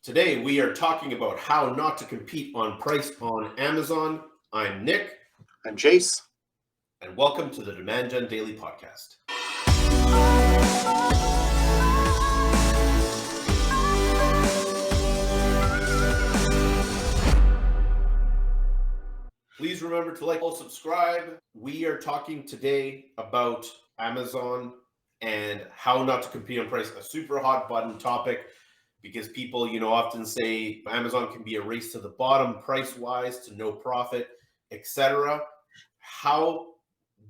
Today, we are talking about how not to compete on price on Amazon. I'm Nick, I'm Jace. and welcome to the Demand Gen Daily Podcast. Please remember to like, subscribe. We are talking today about Amazon and how not to compete on price, a super hot button topic. Because people, often say Amazon can be a race to the bottom price-wise, to no profit, etc. How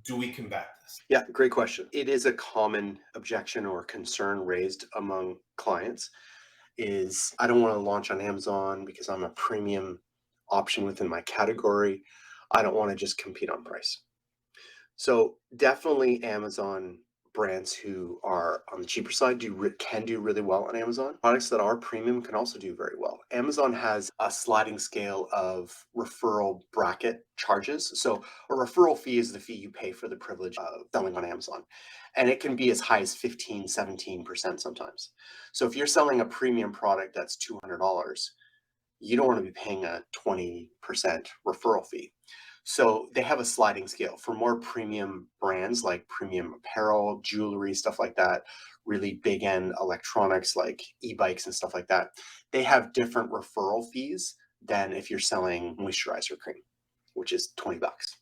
do we combat this? Yeah, great question. It is a common objection or concern raised among clients is I don't want to launch on Amazon because I'm a premium option within my category. I don't want to just compete on price. So definitely Amazon brands who are on the cheaper side can do really well on Amazon. Products that are premium can also do very well. Amazon has a sliding scale of referral bracket charges. So a referral fee is the fee you pay for the privilege of selling on Amazon. And it can be as high as 15, 17% sometimes. So if you're selling a premium product that's $200, you don't want to be paying a 20% referral fee. So they have a sliding scale for more premium brands like premium apparel, jewelry, stuff like that, really big end electronics like e-bikes and stuff like that. They have different referral fees than if you're selling moisturizer cream, which is $20,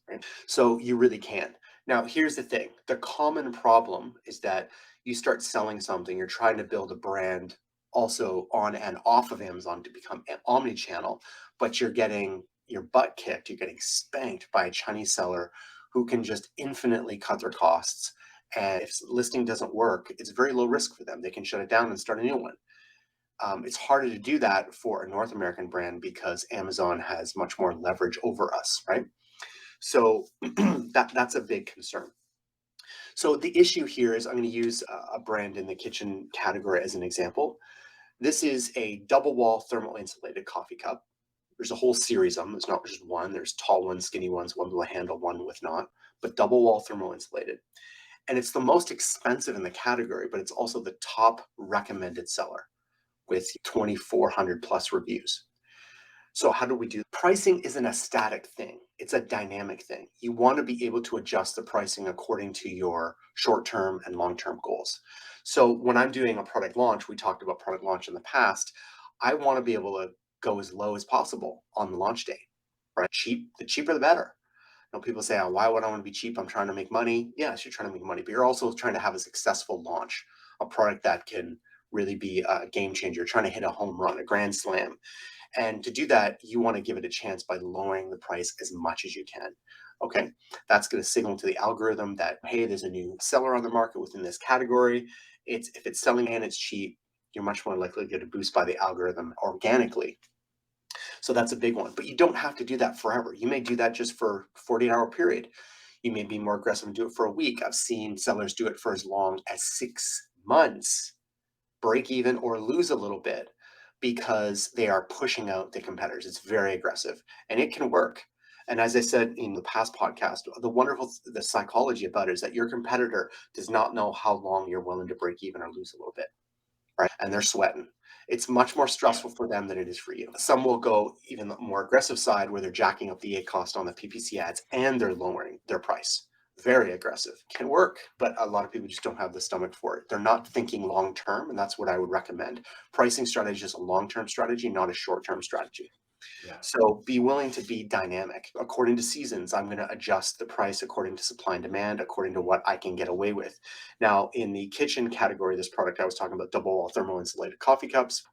right? So you really can. Now, here's the thing. The common problem is that you start selling something, you're trying to build a brand also on and off of Amazon to become omni-channel, but you're getting your butt kicked, you're getting spanked by a Chinese seller who can just infinitely cut their costs. And if listing doesn't work, it's very low risk for them. They can shut it down and start a new one. It's harder to do that for a North American brand because Amazon has much more leverage over us, right? So that's a big concern. So the issue here is I'm going to use a brand in the kitchen category as an example. This is a double wall thermal insulated coffee cup. There's a whole series of them. There's not just one. There's tall ones, skinny ones, one with a handle, one with not, but double wall thermal insulated. And it's the most expensive in the category, but it's also the top recommended seller with 2,400 plus reviews. So how do we do? Pricing isn't a static thing. It's a dynamic thing. You want to be able to adjust the pricing according to your short-term and long-term goals. So when I'm doing a product launch, we talked about product launch in the past, I want to be able to go as low as possible on the launch date, right? The cheaper the better. People say, oh, why would I want to be cheap? I'm trying to make money. Yes, you're trying to make money, but you're also trying to have a successful launch, a product that can really be a game changer, trying to hit a home run, a grand slam. And to do that, you want to give it a chance by lowering the price as much as you can. Okay, that's going to signal to the algorithm that, hey, there's a new seller on the market within this category. If it's selling and it's cheap, you're much more likely to get a boost by the algorithm organically. So that's a big one. But you don't have to do that forever. You may do that just for a 48-hour period. You may be more aggressive and do it for a week. I've seen sellers do it for as long as 6 months, break even or lose a little bit because they are pushing out the competitors. It's very aggressive and it can work. And as I said in the past podcast, the psychology about it is that your competitor does not know how long you're willing to break even or lose a little bit, right? And they're sweating. It's much more stressful for them than it is for you. Some will go even the more aggressive side where they're jacking up the cost on the PPC ads and they're lowering their price. Very aggressive. Can work, but a lot of people just don't have the stomach for it. They're not thinking long term, and that's what I would recommend. Pricing strategy is a long-term strategy, not a short-term strategy. Yeah. So be willing to be dynamic. According to seasons, I'm going to adjust the price according to supply and demand, according to what I can get away with. Now, in the kitchen category, this product I was talking about, double wall thermal insulated coffee cups,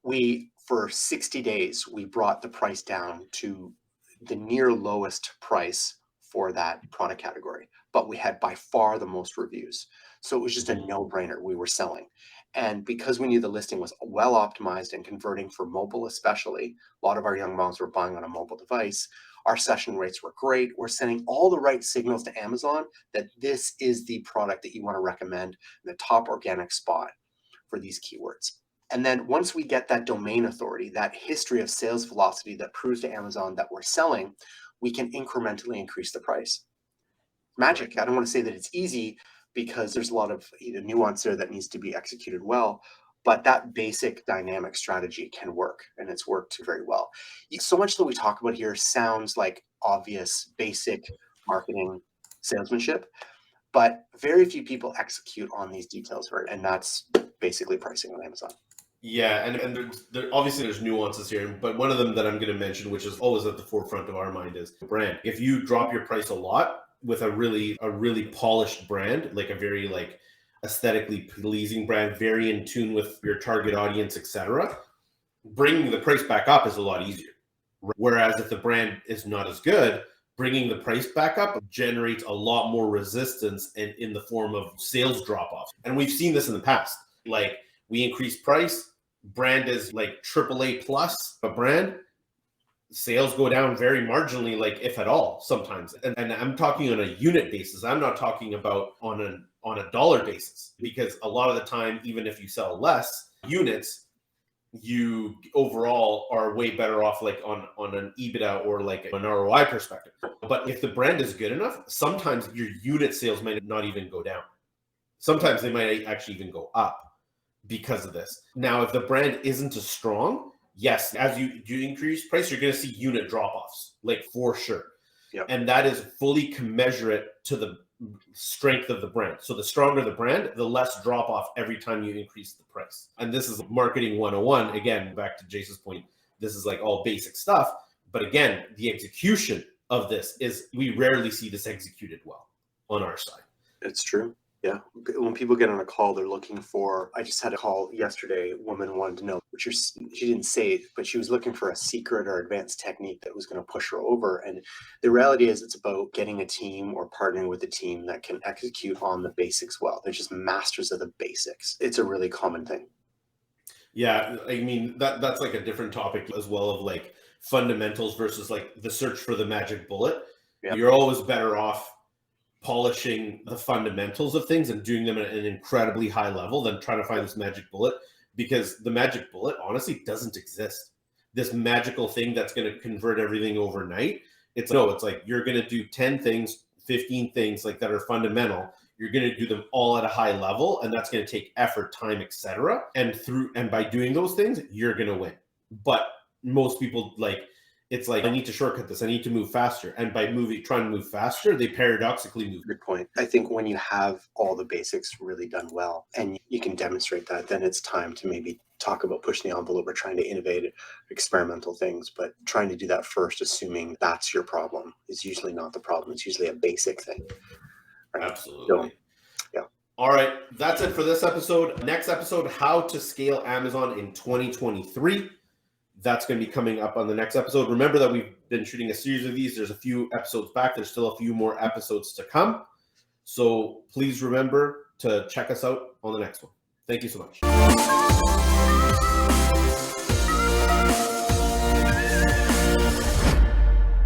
for 60 days, we brought the price down to the near lowest price for that product category, but we had by far the most reviews. So it was just a no-brainer. We were selling. And because we knew the listing was well optimized and converting for mobile, especially, a lot of our young moms were buying on a mobile device. Our session rates were great. We're sending all the right signals to Amazon that this is the product that you want to recommend in the top organic spot for these keywords. And then once we get that domain authority, that history of sales velocity that proves to Amazon that we're selling, we can incrementally increase the price. Magic. I don't want to say that it's easy because there's a lot of nuance there that needs to be executed well. But that basic dynamic strategy can work, and it's worked very well. So much that we talk about here sounds like obvious, basic marketing salesmanship, but very few people execute on these details, right? And that's basically pricing on Amazon. Yeah, and obviously there's nuances here, but one of them that I'm going to mention, which is always at the forefront of our mind, is brand. If you drop your price a lot with a really polished brand, like a very like aesthetically pleasing brand, very in tune with your target audience, etc., bringing the price back up is a lot easier. Whereas if the brand is not as good, bringing the price back up generates a lot more resistance and in the form of sales drop off. And we've seen this in the past. Like we increase price, brand is like AAA plus a brand, sales go down very marginally, like if at all sometimes. And I'm talking on a unit basis. I'm not talking about on a dollar basis, because a lot of the time, even if you sell less units, you overall are way better off like on an EBITDA or like an ROI perspective. But if the brand is good enough, sometimes your unit sales might not even go down. Sometimes they might actually even go up because of this. Now, if the brand isn't as strong, yes, as you increase price, you're going to see unit drop-offs, like for sure. Yep. And that is fully commensurate to the strength of the brand. So the stronger the brand, the less drop off every time you increase the price. And this is marketing 101. Again, back to Jason's point, this is like all basic stuff. But again, the execution of this is, we rarely see this executed well on our side. It's true. Yeah. When people get on a call, they're looking for, I just had a call yesterday, a woman wanted to know, which she didn't say it, but she was looking for a secret or advanced technique that was going to push her over. And the reality is it's about getting a team or partnering with a team that can execute on the basics well. They're just masters of the basics. It's a really common thing. Yeah. I mean, that's like a different topic as well, of like fundamentals versus like the search for the magic bullet. Yep. You're always better off polishing the fundamentals of things and doing them at an incredibly high level than trying to find this magic bullet, because the magic bullet honestly doesn't exist. This magical thing that's going to convert everything overnight. It's like you're going to do 10 things, 15 things like that are fundamental. You're going to do them all at a high level, and that's going to take effort, time, etc. And by doing those things, you're going to win. But most people it's like, I need to shortcut this. I need to move faster. And by trying to move faster, they paradoxically move. Good point. I think when you have all the basics really done well and you can demonstrate that, then it's time to maybe talk about pushing the envelope or trying to innovate experimental things. But trying to do that first, assuming that's your problem, is usually not the problem. It's usually a basic thing. Right? Absolutely. So, yeah. All right. That's it for this episode. Next episode, how to scale Amazon in 2023. That's going to be coming up on the next episode. Remember that we've been shooting a series of these. There's a few episodes back. There's still a few more episodes to come. So please remember to check us out on the next one. Thank you so much.